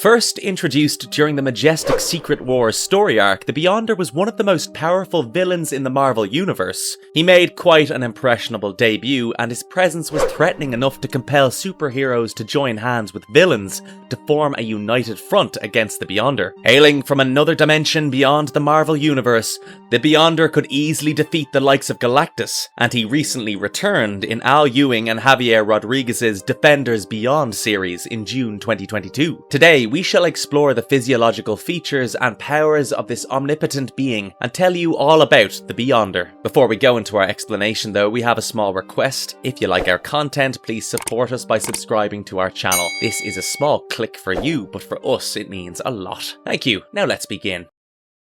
First introduced during the majestic Secret Wars story arc, the Beyonder was one of the most powerful villains in the Marvel Universe. He made quite an impressionable debut, and his presence was threatening enough to compel superheroes to join hands with villains to form a united front against the Beyonder. Hailing from another dimension beyond the Marvel Universe, the Beyonder could easily defeat the likes of Galactus, and he recently returned in Al Ewing and Javier Rodriguez's Defenders Beyond series in June 2022. Today, we shall explore the physiological features and powers of this omnipotent being and tell you all about the Beyonder. Before we go into our explanation though, we have a small request. If you like our content, please support us by subscribing to our channel. This is a small click for you, but for us it means a lot. Thank you. Now let's begin.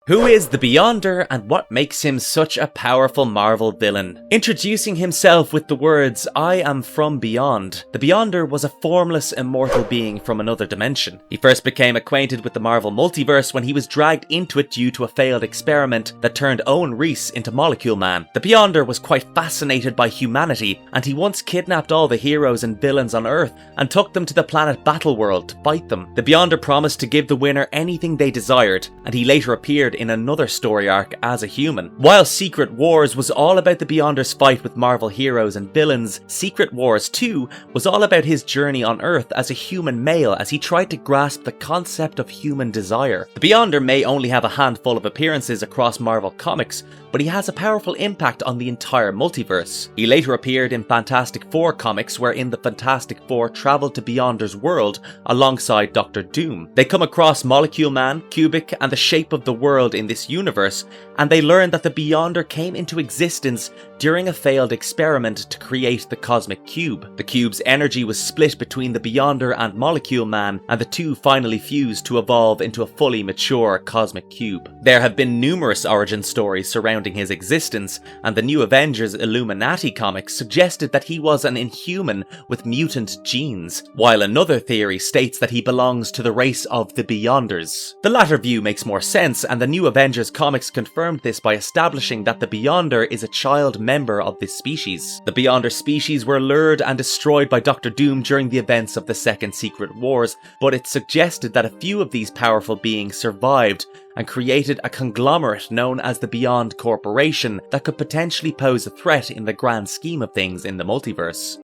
Who is the Beyonder and what makes him such a powerful Marvel villain? Introducing himself with the words, "I am from beyond," the Beyonder was a formless, immortal being from another dimension. He first became acquainted with the Marvel multiverse when he was dragged into it due to a failed experiment that turned Owen Reese into Molecule Man. The Beyonder was quite fascinated by humanity, and he once kidnapped all the heroes and villains on Earth and took them to the planet Battleworld to fight them. The Beyonder promised to give the winner anything they desired, and he later appeared in another story arc as a human. While Secret Wars was all about the Beyonder's fight with Marvel heroes and villains, Secret Wars 2 was all about his journey on Earth as a human male as he tried to grasp the concept of human desire. The Beyonder may only have a handful of appearances across Marvel Comics, but he has a powerful impact on the entire multiverse. He later appeared in Fantastic Four comics, wherein the Fantastic Four traveled to Beyonder's world alongside Dr. Doom. They come across Molecule Man, Cubic, and the Shape of the World in this universe, and they learn that the Beyonder came into existence during a failed experiment to create the Cosmic Cube. The cube's energy was split between the Beyonder and Molecule Man, and the two finally fused to evolve into a fully mature Cosmic Cube. There have been numerous origin stories surrounding his existence, and the New Avengers Illuminati comics suggested that he was an Inhuman with mutant genes, while another theory states that he belongs to the race of the Beyonders. The latter view makes more sense, and the New Avengers comics confirmed this by establishing that the Beyonder is a child member of this species. The Beyonder species were lured and destroyed by Dr. Doom during the events of the Second Secret Wars, but it suggested that a few of these powerful beings survived and created a conglomerate known as the Beyond Corporation that could potentially pose a threat in the grand scheme of things in the multiverse.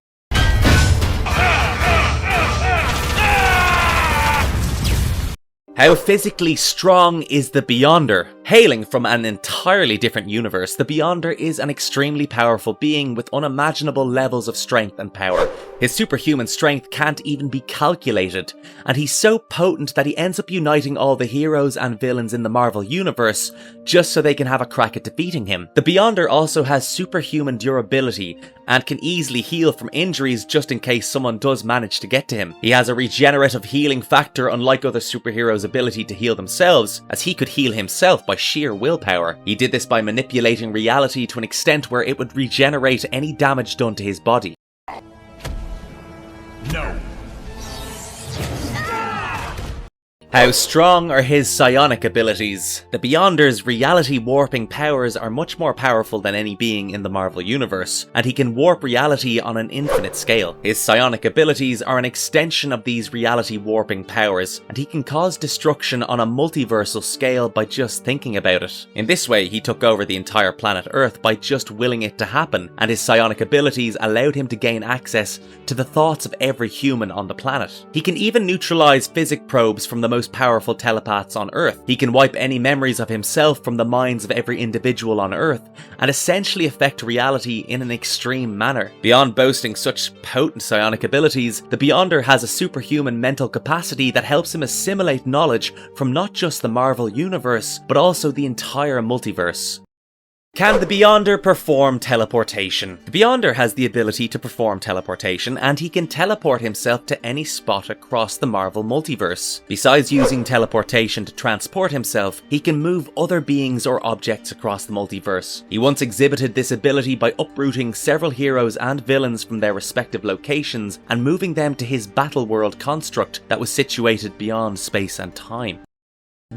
How physically strong is the Beyonder? Hailing from an entirely different universe, the Beyonder is an extremely powerful being with unimaginable levels of strength and power. His superhuman strength can't even be calculated, and he's so potent that he ends up uniting all the heroes and villains in the Marvel Universe just so they can have a crack at defeating him. The Beyonder also has superhuman durability and can easily heal from injuries just in case someone does manage to get to him. He has a regenerative healing factor unlike other superheroes' ability to heal themselves, as he could heal himself by sheer willpower. He did this by manipulating reality to an extent where it would regenerate any damage done to his body. No. How strong are his psionic abilities? The Beyonder's reality warping powers are much more powerful than any being in the Marvel Universe, and he can warp reality on an infinite scale. His psionic abilities are an extension of these reality warping powers, and he can cause destruction on a multiversal scale by just thinking about it. In this way, he took over the entire planet Earth by just willing it to happen, and his psionic abilities allowed him to gain access to the thoughts of every human on the planet. He can even neutralize physic probes from the most powerful telepaths on Earth. He can wipe any memories of himself from the minds of every individual on Earth and essentially affect reality in an extreme manner. Beyond boasting such potent psionic abilities, the Beyonder has a superhuman mental capacity that helps him assimilate knowledge from not just the Marvel Universe, but also the entire multiverse. Can the Beyonder perform teleportation? The Beyonder has the ability to perform teleportation, and he can teleport himself to any spot across the Marvel multiverse. Besides using teleportation to transport himself, he can move other beings or objects across the multiverse. He once exhibited this ability by uprooting several heroes and villains from their respective locations and moving them to his Battleworld construct that was situated beyond space and time.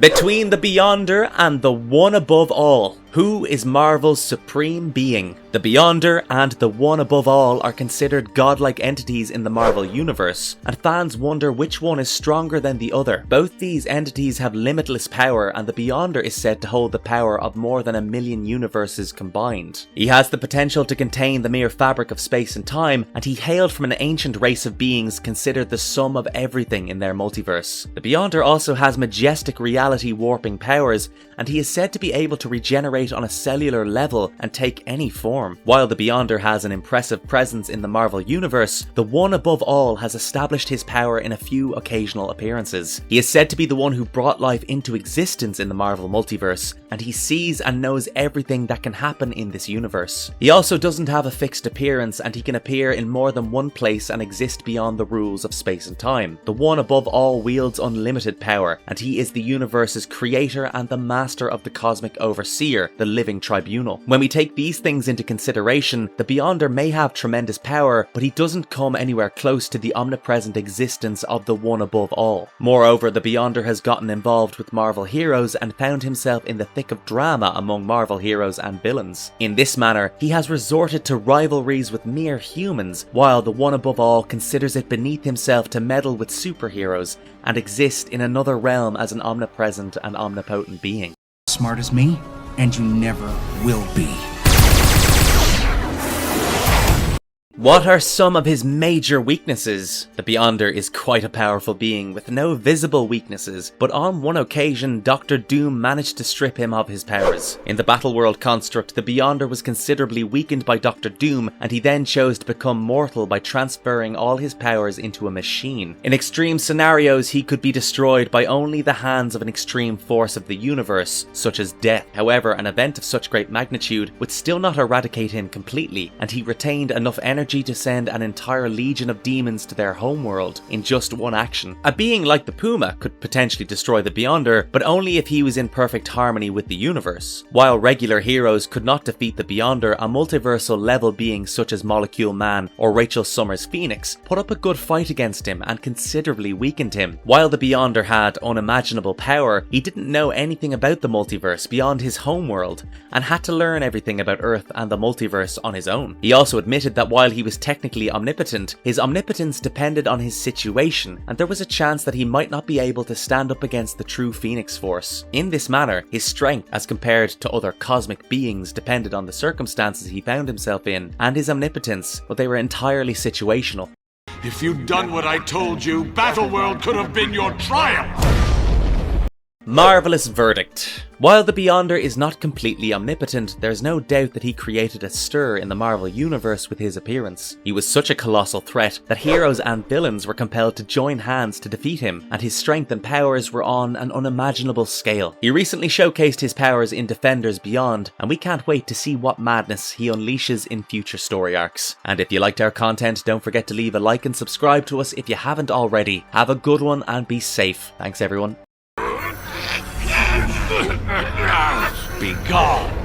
Between the Beyonder and the one above all, Who is Marvel's supreme being? The Beyonder and the One Above All are considered godlike entities in the Marvel Universe, and fans wonder which one is stronger than the other. Both these entities have limitless power, and the Beyonder is said to hold the power of more than 1 million universes combined. He has the potential to contain the mere fabric of space and time, and he hailed from an ancient race of beings considered the sum of everything in their multiverse. The Beyonder also has majestic reality warping powers, and he is said to be able to regenerate on a cellular level and take any form. While the Beyonder has an impressive presence in the Marvel Universe, the One Above All has established his power in a few occasional appearances. He is said to be the one who brought life into existence in the Marvel multiverse, and he sees and knows everything that can happen in this universe. He also doesn't have a fixed appearance, and he can appear in more than one place and exist beyond the rules of space and time. The One Above All wields unlimited power, and he is the universe's creator and the master of the cosmic overseer, the living tribunal. When we take these things into consideration, the Beyonder may have tremendous power, but he doesn't come anywhere close to the omnipresent existence of the One Above All. Moreover, the Beyonder has gotten involved with Marvel heroes and found himself in the thick of drama among Marvel heroes and villains. In this manner, he has resorted to rivalries with mere humans, while the One Above All considers it beneath himself to meddle with superheroes and exist in another realm as an omnipresent and omnipotent being. Smart as me, and you never will be. What are some of his major weaknesses? The Beyonder is quite a powerful being with no visible weaknesses, but on one occasion Dr. Doom managed to strip him of his powers. In the Battleworld construct, the Beyonder was considerably weakened by Dr. Doom, and he then chose to become mortal by transferring all his powers into a machine. In extreme scenarios, he could be destroyed by only the hands of an extreme force of the universe, such as death. However, an event of such great magnitude would still not eradicate him completely, and he retained enough energy to send an entire legion of demons to their homeworld in just one action. A being like the Puma could potentially destroy the Beyonder, but only if he was in perfect harmony with the universe. While regular heroes could not defeat the Beyonder, a multiversal level being such as Molecule Man or Rachel Summers' Phoenix put up a good fight against him and considerably weakened him. While the Beyonder had unimaginable power, he didn't know anything about the multiverse beyond his homeworld and had to learn everything about Earth and the multiverse on his own. He also admitted that while he was technically omnipotent, his omnipotence depended on his situation, and there was a chance that he might not be able to stand up against the true Phoenix Force. In this manner, his strength as compared to other cosmic beings depended on the circumstances he found himself in, and his omnipotence, but they were entirely situational. If you'd done what I told you, Battleworld could have been your triumph! Marvelous verdict. While the Beyonder is not completely omnipotent, there's no doubt that he created a stir in the Marvel Universe with his appearance. He was such a colossal threat that heroes and villains were compelled to join hands to defeat him, and his strength and powers were on an unimaginable scale. He recently showcased his powers in Defenders Beyond, and we can't wait to see what madness he unleashes in future story arcs. And if you liked our content, don't forget to leave a like and subscribe to us if you haven't already. Have a good one and be safe. Thanks everyone. Be gone!